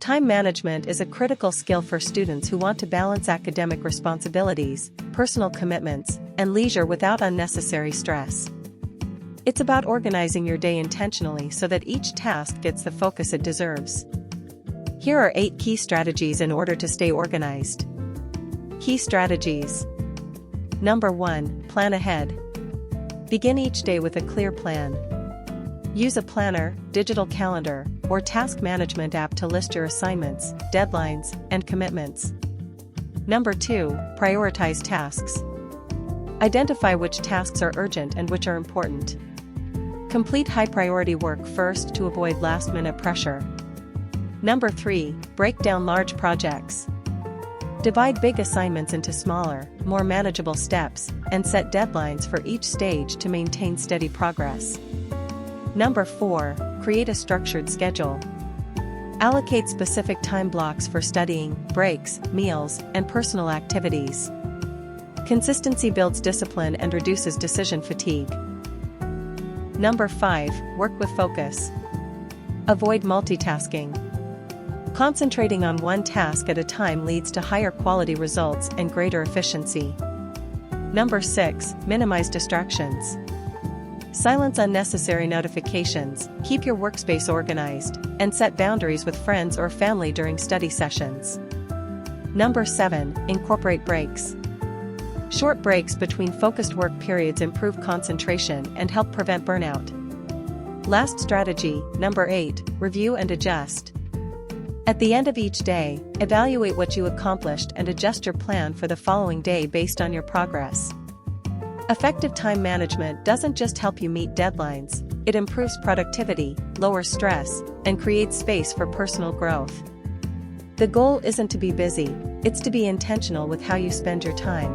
Time management is a critical skill for students who want to balance academic responsibilities, personal commitments, and leisure without unnecessary stress. It's about organizing your day intentionally so that each task gets the focus it deserves. Here are 8 key strategies in order to stay organized. Key strategies. Number 1. Plan ahead. Begin each day with a clear plan. Use a planner, digital calendar, or task management app to list your assignments, deadlines, and commitments. Number 2. Prioritize tasks. Identify which tasks are urgent and which are important. Complete high-priority work first to avoid last-minute pressure. Number 3. Break down large projects. Divide big assignments into smaller, more manageable steps, and set deadlines for each stage to maintain steady progress. Number 4. Create a structured schedule. Allocate specific time blocks for studying, breaks, meals, and personal activities. Consistency builds discipline and reduces decision fatigue. Number 5. Work with focus. Avoid multitasking. Concentrating on one task at a time leads to higher quality results and greater efficiency. Number 6. Minimize distractions. Silence unnecessary notifications, keep your workspace organized, and set boundaries with friends or family during study sessions. Number 7. Incorporate breaks. Short breaks between focused work periods improve concentration and help prevent burnout. Last strategy, number 8. Review and adjust. At the end of each day, evaluate what you accomplished and adjust your plan for the following day based on your progress. Effective time management doesn't just help you meet deadlines, it improves productivity, lowers stress, and creates space for personal growth. The goal isn't to be busy, it's to be intentional with how you spend your time.